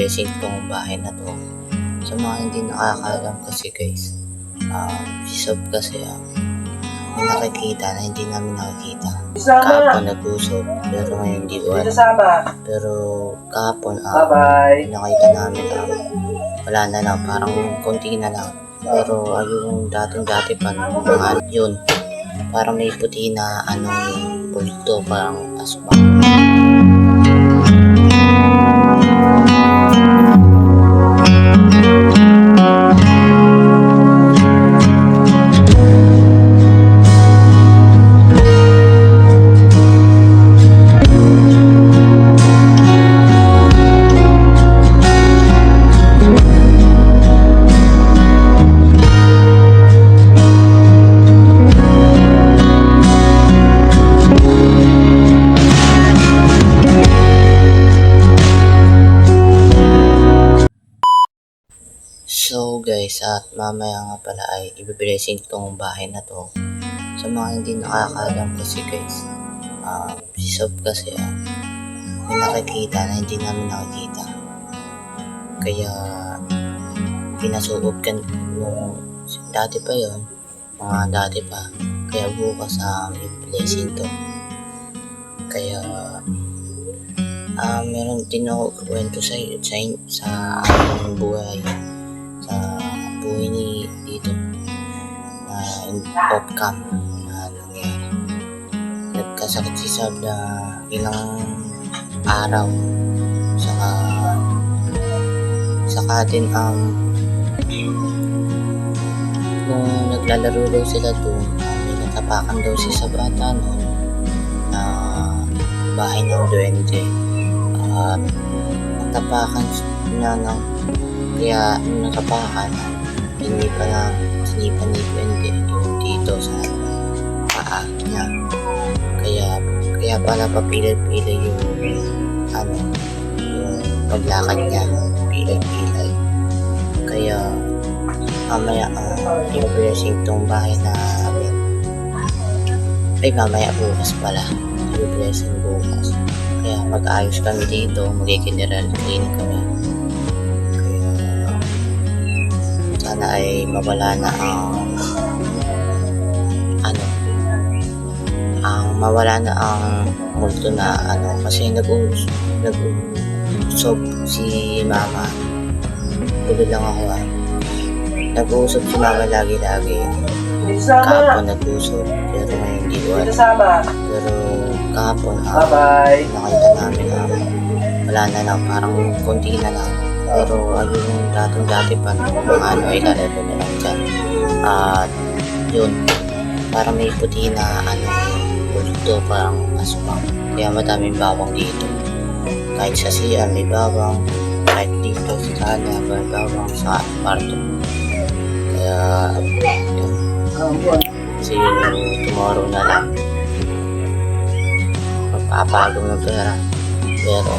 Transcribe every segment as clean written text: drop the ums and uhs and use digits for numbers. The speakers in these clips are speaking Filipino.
Blessing tong bahay na to. Sa mga hindi nakakaalam kasi guys, si Sob kasi may nakikita na hindi namin nakikita. Kahapon nag-usap, pero ngayon hindi ko alam. Pero kahapon, nakita namin wala na lang, parang konti na lang. Pero yung dating-dati pa mga yun, parang may puti na bulto, parang aswang. So guys, at mamaya nga pala ay i-blessing tong bahay na to. Sa mga hindi nakakaalam kasi guys, si Sob kasi may nakikita na hindi namin nakikita. Kaya pinasuot kan nung dati pa yon, mga dati pa. Kaya bukas i-blessing to. Kaya meron din ako kwento sa aking buhay. Buhay ni dito na off-cam na nangyari. Nagkasakit si Sob na ilang araw, saka din nung naglalaro daw sila doon, may natapakan daw si Sob ata noon na bahay ng duwende, at natapakan niya ng kaya nung nakapakan, sinipan ni duwende yung dito sa paa niya. Kaya pala papilay-pilay yung paglakad niya, pilay-pilay. Kaya mamaya i-blessing tong bahay namin. Ay, mamaya bukas pala. I-blessing bukas. Kaya mag-ayos kami dito, mag-general cleaning kami. Sana ay mawala na ang multo na kasi nag-usap si mama. Tulad lang ako nag-uusap si mama lagi-lagi. Kahapon nag-usap, pero ngayon hindi ko alam. Pero kahapon nakita namin wala na lang, parang konti na lang. Pero yung dating-dati pa mga ilalaro na lang dyan. At yun, parang may puti na bulto, parang aswang. Kaya madaming bawang dito. Kahit sa CR may bawang, kahit dito sa sala may bawang sa kwarto. Kaya yun, see you tomorrow na lang. Magpapagong ng pera, pero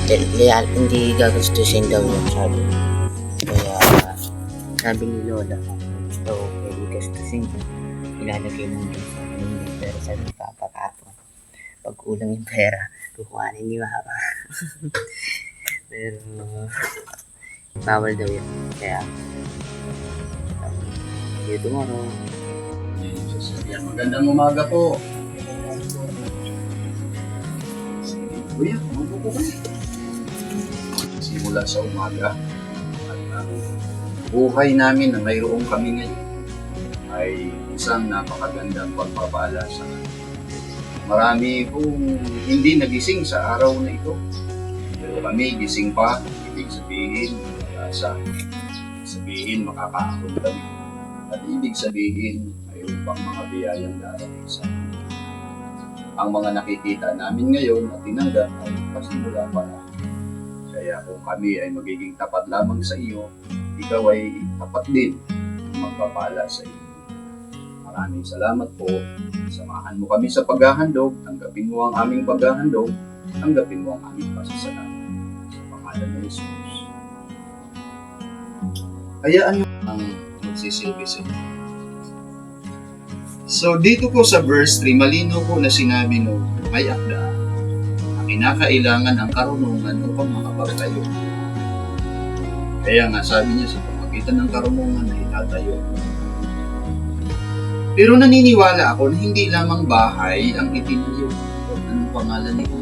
hindi gagastusin daw yung sabi. Kaya sabi ni Lola, gusto ko pwede gastusin ko, ilalagay mo dun sa hindi, pero sabi ni Papa kapon, pag kulang yung pera, kukuhanin ni Mama. Pero bawal daw yun. Kaya see you tomorrow. Magandang umaga po. Kuya, mabuo po kayo. Simula sa umaga at buhay namin na mayroong kami ngayon ay isang napakagandang pagpapala sa akin. Marami pong hindi nagising sa araw na ito, pero kami gising pa. Ibig sabihin makakaahon kami, at ibig sabihin mayroon pang mga biyayang darating sa amin. Ang mga nakikita namin ngayon at tinanggap ay pasimula pa lang. Kaya kung kami ay magiging tapat lamang sa iyo, ikaw ay tapat din magpapala sa iyo. Maraming salamat po. Samahan mo kami sa paghahandog. Tanggapin mo ang aming paghahandog. Tanggapin mo ang aming pasasalamat. Sa pangalan ng Jesus. Hayaan niyo ang magsisilbi sa inyo. So dito po sa verse 3, malino po na sinabi no, may akda. kinakailangan ang karunungan upang makapagtayo. Kaya nga sabi niya sa pamagitan ng karunungan na itatayo. Pero naniniwala ako na hindi lamang bahay ang itinayo. Anong pangalan nito?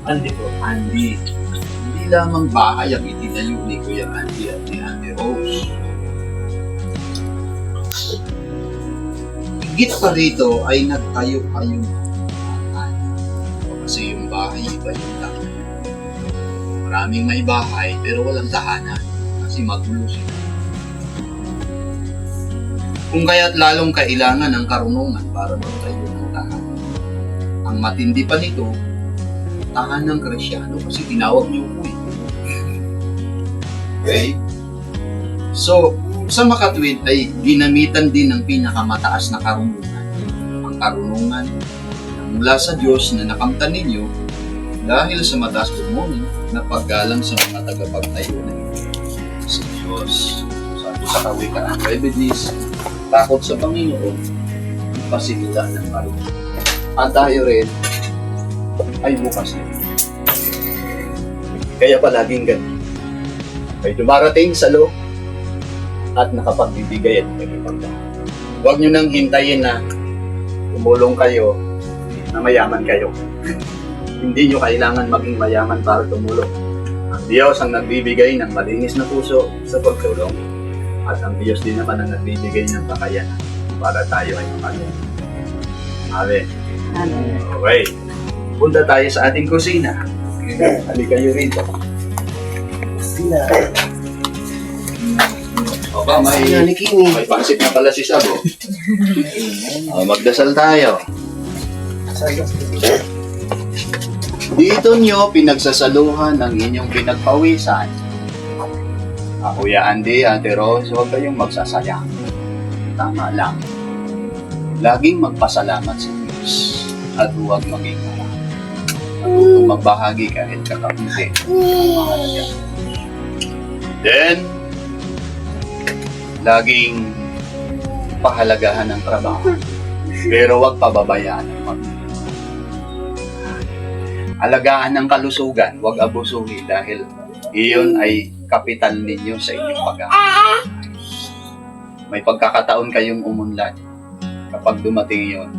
Andy po. Andy. Hindi lamang bahay ang itinayo ni Kuya Andy at ni Ate Rose. Higit pa rito ay nagtayo kayong tahanan. Kasi yung bahay, iba yung tahanan. Maraming may bahay pero walang tahanan kasi magulo sila. Kung kaya't lalong kailangan ng karunungan para magtayo ng tahanan. Ang matindi pa nito, tahanan ng Kristyano kasi tinawag niyo po eh. Okay? So, sa makatwid ay ginamitan din ng pinakamataas na karunungan. Ang karunungan na mula sa Diyos na nakamtan ninyo dahil sa mataas pagmunin na paggalang sa mga tagapagtayo na ito. Sa Diyos, sabi sa Kawikaan 9:10, takot sa Panginoon, pasimula ng karunungan. At tayo rin ay bukas na. Kaya palaging ganun. May dumarating sa loob at nakapagbibigay at nagipagdaan. Huwag nyo nang hintayin na tumulong kayo na mayaman kayo. Hindi nyo kailangan maging mayaman para tumulong. Ang Diyos ang nagbibigay ng malinis na puso sa pagtulong. At ang Diyos din naman ang nagbibigay ng kakayanan para tayo ay makatulong. Amen. Okay. Punta tayo sa ating kusina. Halika kayo rito. Sina. Opa, may pansit na pala si Sabo. Magdasal tayo. Dito nyo pinagsasaluhan ng inyong pinagpawisan. Kuya Andy, Ate Rose, huwag kayong magsasayang. Tama lang. Laging magpasalamat sa Diyos at huwag maging marami. Matutong magbahagi kahit kakaunti ang mahalaga. Then, laging pahalagahan ng trabaho. Pero huwag pababayaan ang pamilya. Alagaan ng kalusugan, huwag abusuhin dahil iyon ay kapital ninyo sa inyong pag-aaral. May pagkakataon kayong umunlad. Kapag dumating iyon,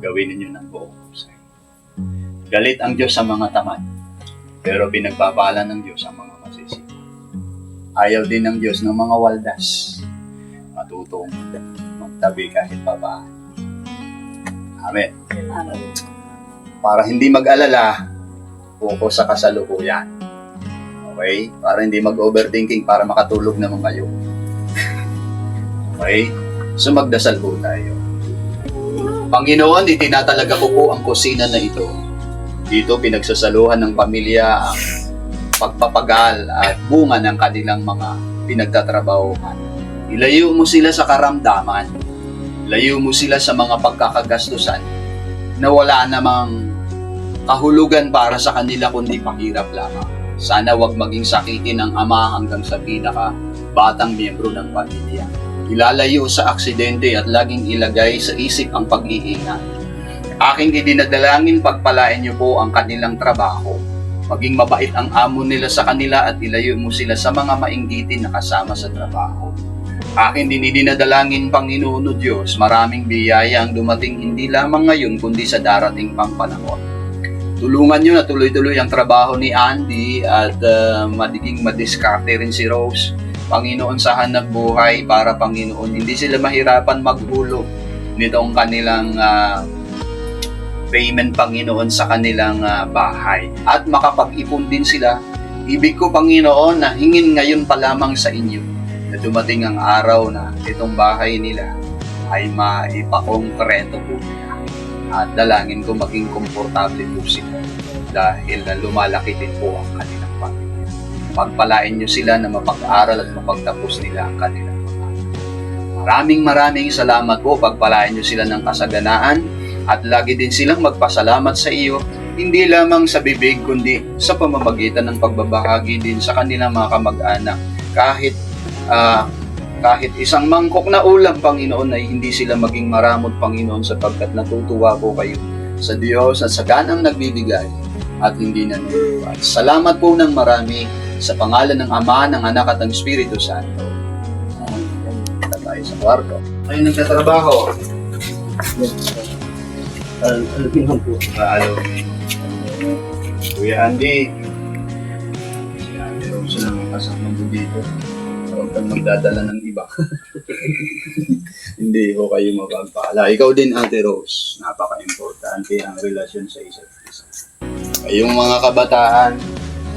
gawin ninyo ng buong husay. Galit ang Diyos sa mga tamad, pero pinagpapala ng Diyos ang mga masisipag. Ayaw din ng Diyos ng mga waldas. Matutong magtabi kahit babaan. Amen. Para hindi mag-alala, focus sa kasalukuyan. Okay? Para hindi mag-overthinking, para makatulog naman kayo. Okay? So magdasal po tayo. Panginoon, itinatalaga ko po ang kusina na ito. Dito pinagsasaluhan ng pamilya ang pagpapagal at bunga ng kanilang mga pinagtatrabahuhan. Ilayo mo sila sa karamdaman. Ilayo mo sila sa mga pagkakagastusan na wala namang kahulugan para sa kanila kundi pahirap lamang. Sana wag maging sakitin ng ama hanggang sa pinaka batang miyembro ng pamilya. Ilalayo sa aksidente at laging ilagay sa isip ang pag-iingat. Aking idinadalangin pagpalain niyo po ang kanilang trabaho. Maging mabait ang amo nila sa kanila at ilayo mo sila sa mga mainggitin na kasama sa trabaho. Akin din idinadalangin, Panginoon o Diyos, maraming biyaya ang dumating hindi lamang ngayon kundi sa darating pang panahon. Tulungan niyo na tuloy-tuloy ang trabaho ni Andy at magiging madiskarte rin si Rose. Panginoon, sa hanap buhay para Panginoon, hindi sila mahirapan maghulog nitong kanilang payment, Panginoon, sa kanilang bahay. At makapag-ipon din sila. Ibig ko, Panginoon, na hingin ngayon pa lamang sa inyo na dumating ang araw na itong bahay nila ay maipakongkreto po nila. At dalangin ko maging komportable po sila dahil lumalaki din po ang kanilang pamilya. Pagpalain nyo sila na mapag-aral at mapagtapos nila ang kanilang mga. Maraming salamat po. Pagpalain nyo sila ng kasaganaan at lagi din silang magpasalamat sa iyo, hindi lamang sa bibig kundi sa pamamagitan ng pagbabahagi din sa kanilang mga kamag-anak. Kahit isang mangkok na ulam, Panginoon, ay hindi sila maging maramot, Panginoon, sapagkat natutuwa po kayo sa Diyos at sa ganang nagbibigay at hindi nanunubad. Salamat po ng marami sa pangalan ng Ama, ng Anak at ng Espiritu Santo. Punta tayo sa kwarto. Ay, nagtatrabaho. Alumin po. Kuya Andy. Si Andy Rose lang ang kasama mo dito. Huwag kang magdadala ng iba. Hindi ko kayo mapagpala. Ikaw din, Ate Rose. Napaka-importante ang relasyon sa isa't isa. Kayong mga kabataan,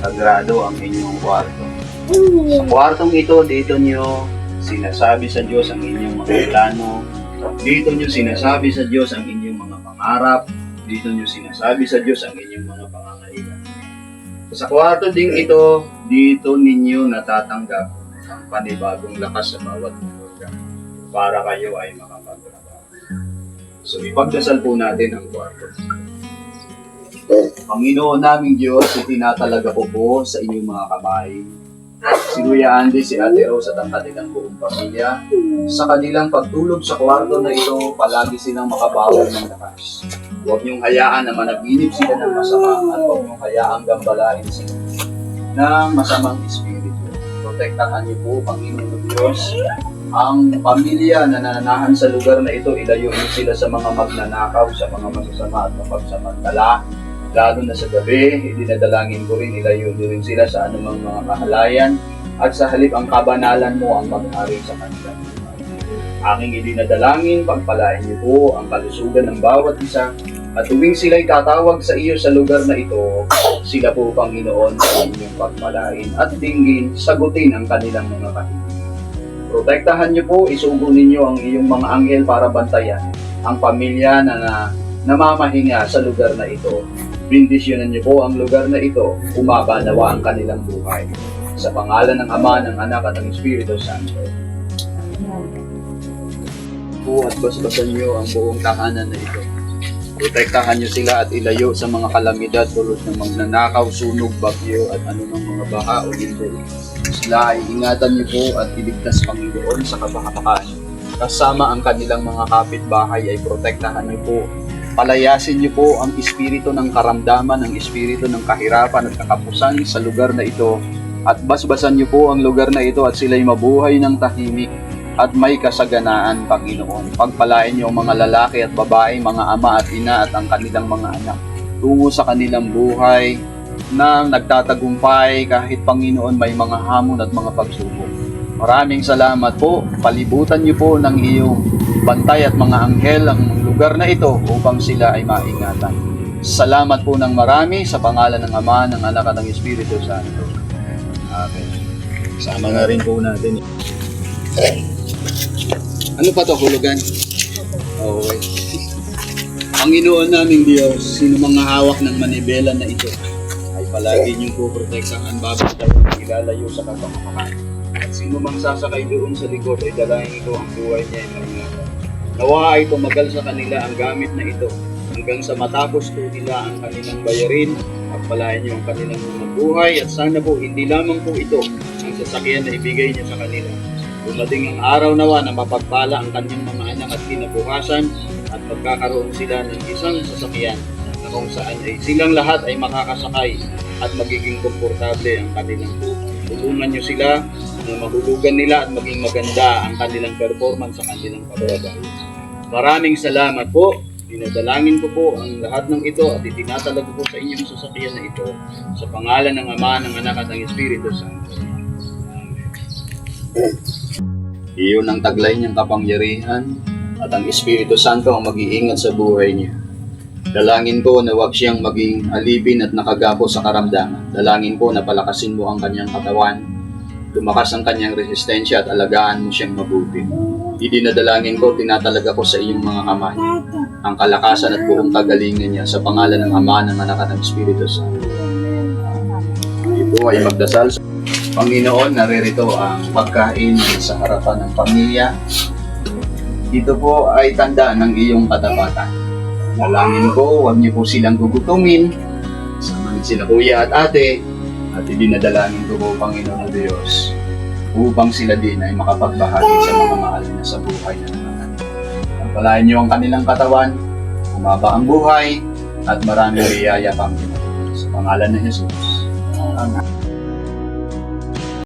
sagrado ang inyong kwarto. Sa kwartong ito, dito nyo sinasabi sa Diyos ang inyong mga plano. Dito nyo sinasabi sa Diyos ang inyong mga pangarap. Dito nyo sinasabi sa Diyos ang inyong mga pangangailangan. Sa kwarto ding ito, dito ninyo natatanggap ang panibagong lakas sa bawat mga para kayo ay makapagtrabaho. So ipagdasal po natin ang kwarto. Panginoon naming Diyos, itinatalaga ko po sa inyong mga kamay si Kuya Andy, si Ate Rose at ang kanilang buong pamilya. Sa kanilang pagtulog sa kwarto na ito, palagi silang makabawi ng lakas. Huwag niyong hayaan na managinip sila ng masama at huwag niyong hayaang gambalain sila ng masamang espiritu. Protektahan niyo po, Panginoon Diyos, ang pamilya na nananahan sa lugar na ito, ilayo niyo sila sa mga magnanakaw, sa mga masasama at mapagsamantala. Lalo na sa gabi, idinadalangin ko rin, ilayo niyo rin sila sa anumang mga kahalayan at sa halip ang kabanalan mo ang mag-ari sa kanila. Aking idinadalangin, pagpalain niyo po ang kalusugan ng bawat isa at tuwing sila'y tatawag sa iyo sa lugar na ito, sila po, Panginoon, sa inyong pagpalain at dinggin, sagutin ang kanilang mga kahilingan. Protektahan niyo po, isugo ninyo ang iyong mga anghel para bantayan ang pamilya na namamahinga sa lugar na ito. Bendisyonan niyo po ang lugar na ito, umaba nawa ang kanilang buhay. Sa pangalan ng Ama, ng Anak at ng Espiritu Santo. Po at basbasan niyo ang buong tahanan na ito. Protektahan niyo sila at ilayo sa mga kalamidad tulad ng magnanakaw, sunog, bagyo at anumang mga baha o lindol. Sila ay ingatan niyo po at iligtas, Panginoon, sa kabahakan. Kasama ang kanilang mga kapitbahay ay protektahan niyo po. Palayasin niyo po ang espiritu ng karamdaman, ang espiritu ng kahirapan at kakapusan sa lugar na ito. At basbasan niyo po ang lugar na ito at sila'y mabuhay ng tahimik at may kasaganaan, Panginoon. Pagpalain niyo ang mga lalaki at babae, mga ama at ina at ang kanilang mga anak tungo sa kanilang buhay na nagtatagumpay kahit, Panginoon, may mga hamon at mga pagsubok. Maraming salamat po. Palibutan niyo po ng iyong bantay at mga anghel ang lugar na ito upang sila ay maingatan. Salamat po ng marami sa pangalan ng Ama, ng Anak at ng Espiritu Santo. Amen. Sama na rin po natin. Ano pa to, hulugan? Okay. Panginoon naming Diyos, sino mga hawak ng manibela na ito ay palagi niyong po protektahan, babatayin at ilalayo sa kapamakan. At sino mang sasakay doon sa likod ay dalangin ko ang buhay niya ay maingatan. Nawa ay tumagal sa kanila ang gamit na ito hanggang sa matapos po nila ang kanilang bayarin. Pagpalain niyo ang kanilang mga buhay at sana po hindi lamang po ito ang sasakyan na ibigay niyo sa kanila. Dumating ang araw nawa na mapagpala ang kanyang mga anak at kinabukasan at magkakaroon sila ng isang sasakyan na kung saan ay silang lahat ay makakasakay at magiging komportable ang kanilang buhay. Tulungan niyo sila na mahulugan nila at maging maganda ang kanilang performance sa kanilang pagtrabaho. Maraming salamat po. Dinadalangin ko po ang lahat ng ito at itinatalag ko po sa inyong sasakyan na ito sa pangalan ng Ama, ng Anak at ng Espiritu Santo. Iyon ang taglay niyang kapangyarihan at ang Espiritu Santo ang mag-iingat sa buhay niya. Dalangin ko na huwag siyang maging alipin at nakagapo sa karamdaman. Dalangin ko na palakasin mo ang kanyang katawan, lumakas ang kanyang resistensya at alagaan mo siyang mabuti. Idinadalangin ko, tinatalaga ko sa iyong mga kamay ang kalakasan at buong kagalingan niya sa pangalan ng Ama, ng Anak at ng Espiritu Santo. Ito ay magdasal. Panginoon, naririto ang pagkain sa harapan ng pamilya. Ito po ay tanda ng iyong katapatan. Dalangin ko, huwag niyo po silang gugutumin. Sama niyo sila kuya at ate. At idinadalangin ko po, Panginoon Diyos, upang sila din ay makapagbahagi sa mga mahal na sa buhay na naman. Pagpalain niyo ang kanilang katawan, umaba ang buhay, at maraming biyaya pang sa pangalan ng Jesus. Amen.